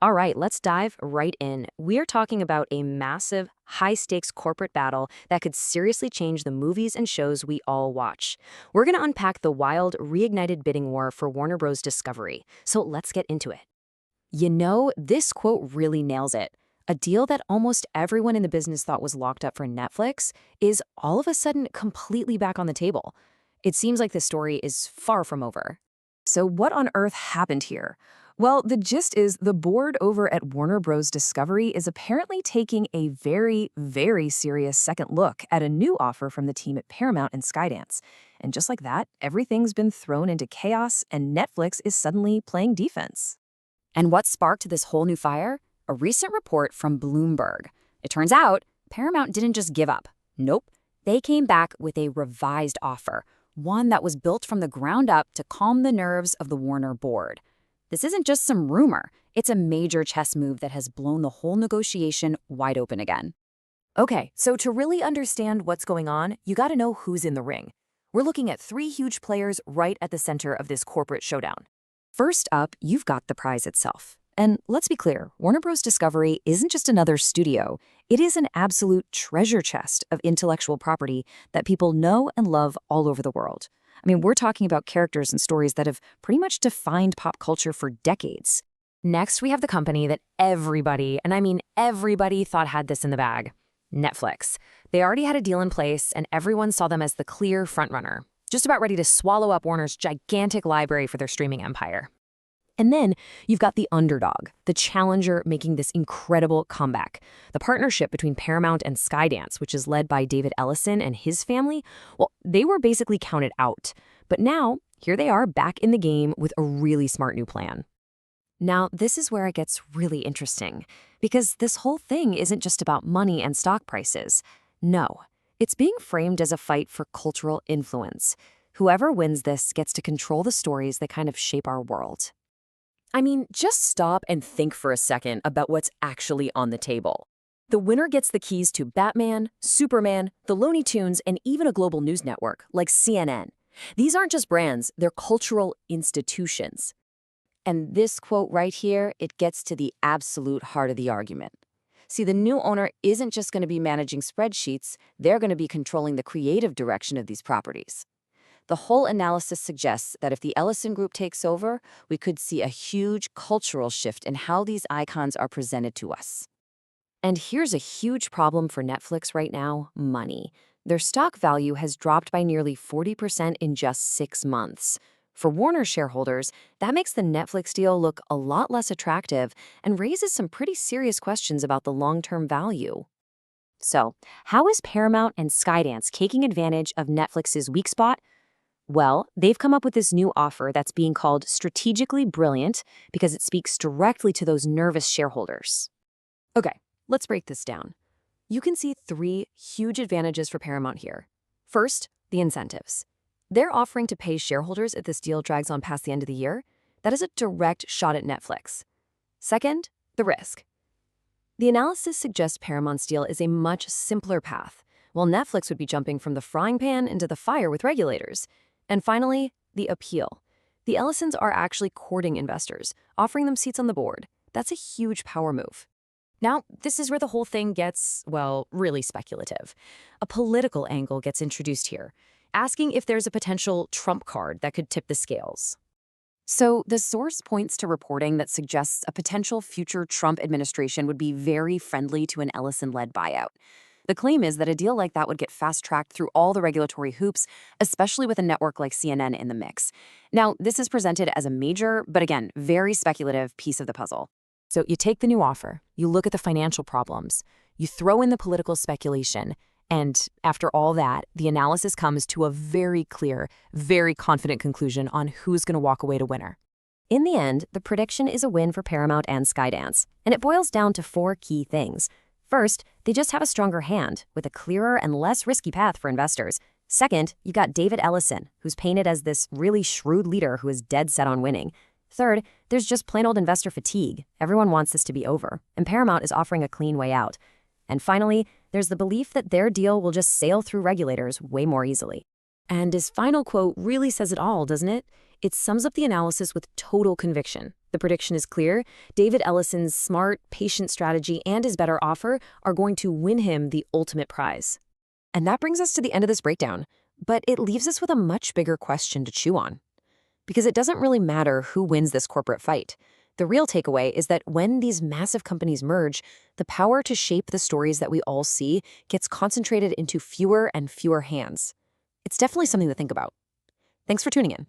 All right, let's dive right in. We're talking about a massive, high stakes corporate battle that could seriously change the movies and shows we all watch. We're going to unpack the wild, reignited bidding war for Warner Bros. Discovery. So let's get into it. This quote really nails it. A deal that almost everyone in the business thought was locked up for Netflix is all of a sudden completely back on the table. It seems like the story is far from over. So what on earth happened here? Well, the gist is the board over at Warner Bros. Discovery is apparently taking a very, very serious second look at a new offer from the team at Paramount and Skydance. And just like that, everything's been thrown into chaos and Netflix is suddenly playing defense. And what sparked this whole new fire? A recent report from Bloomberg. It turns out Paramount didn't just give up. Nope. They came back with a revised offer, one that was built from the ground up to calm the nerves of the Warner board. This isn't just some rumor. It's a major chess move that has blown the whole negotiation wide open again. Okay, so to really understand what's going on, you gotta know who's in the ring. We're looking at three huge players right at the center of this corporate showdown. First up, you've got the prize itself. And let's be clear, Warner Bros. Discovery isn't just another studio. It is an absolute treasure chest of intellectual property that people know and love all over the world. I mean, we're talking about characters and stories that have pretty much defined pop culture for decades. Next, we have the company that everybody, and I mean everybody, thought had this in the bag. Netflix. They already had a deal in place, and everyone saw them as the clear frontrunner, just about ready to swallow up Warner's gigantic library for their streaming empire. And then you've got the underdog, the challenger making this incredible comeback. The partnership between Paramount and Skydance, which is led by David Ellison and his family, well, they were basically counted out. But now, here they are back in the game with a really smart new plan. Now, this is where it gets really interesting, because this whole thing isn't just about money and stock prices. No, it's being framed as a fight for cultural influence. Whoever wins this gets to control the stories that kind of shape our world. I mean, just stop and think for a second about what's actually on the table. The winner gets the keys to Batman, Superman, the Looney Tunes, and even a global news network like CNN. These aren't just brands, they're cultural institutions. And this quote right here, it gets to the absolute heart of the argument. See, the new owner isn't just going to be managing spreadsheets, they're going to be controlling the creative direction of these properties. The whole analysis suggests that if the Ellison group takes over, we could see a huge cultural shift in how these icons are presented to us. And here's a huge problem for Netflix right now: money. Their stock value has dropped by nearly 40% in just 6 months. For Warner shareholders, that makes the Netflix deal look a lot less attractive and raises some pretty serious questions about the long-term value. So, how is Paramount and Skydance taking advantage of Netflix's weak spot? Well, they've come up with this new offer that's being called strategically brilliant because it speaks directly to those nervous shareholders. Okay, let's break this down. You can see 3 huge advantages for Paramount here. First, the incentives. They're offering to pay shareholders if this deal drags on past the end of the year. That is a direct shot at Netflix. Second, the risk. The analysis suggests Paramount's deal is a much simpler path, while Netflix would be jumping from the frying pan into the fire with regulators. And finally, the appeal. The Ellisons are actually courting investors, offering them seats on the board. That's a huge power move. Now, this is where the whole thing gets, well, really speculative. A political angle gets introduced here, asking if there's a potential trump card that could tip the scales. So the source points to reporting that suggests a potential future Trump administration would be very friendly to an Ellison-led buyout. The claim is that a deal like that would get fast-tracked through all the regulatory hoops, especially with a network like CNN in the mix. Now, this is presented as a major, but again, very speculative piece of the puzzle. So you take the new offer, you look at the financial problems, you throw in the political speculation, and after all that, the analysis comes to a very clear, very confident conclusion on who's going to walk away to winner. In the end, the prediction is a win for Paramount and Skydance, and it boils down to 4 key things. First, they just have a stronger hand, with a clearer and less risky path for investors. Second, you got David Ellison, who's painted as this really shrewd leader who is dead set on winning. Third, there's just plain old investor fatigue. Everyone wants this to be over, and Paramount is offering a clean way out. And finally, there's the belief that their deal will just sail through regulators way more easily. And his final quote really says it all, doesn't it? It sums up the analysis with total conviction. The prediction is clear. David Ellison's smart, patient strategy and his better offer are going to win him the ultimate prize. And that brings us to the end of this breakdown. But it leaves us with a much bigger question to chew on. Because it doesn't really matter who wins this corporate fight. The real takeaway is that when these massive companies merge, the power to shape the stories that we all see gets concentrated into fewer and fewer hands. It's definitely something to think about. Thanks for tuning in.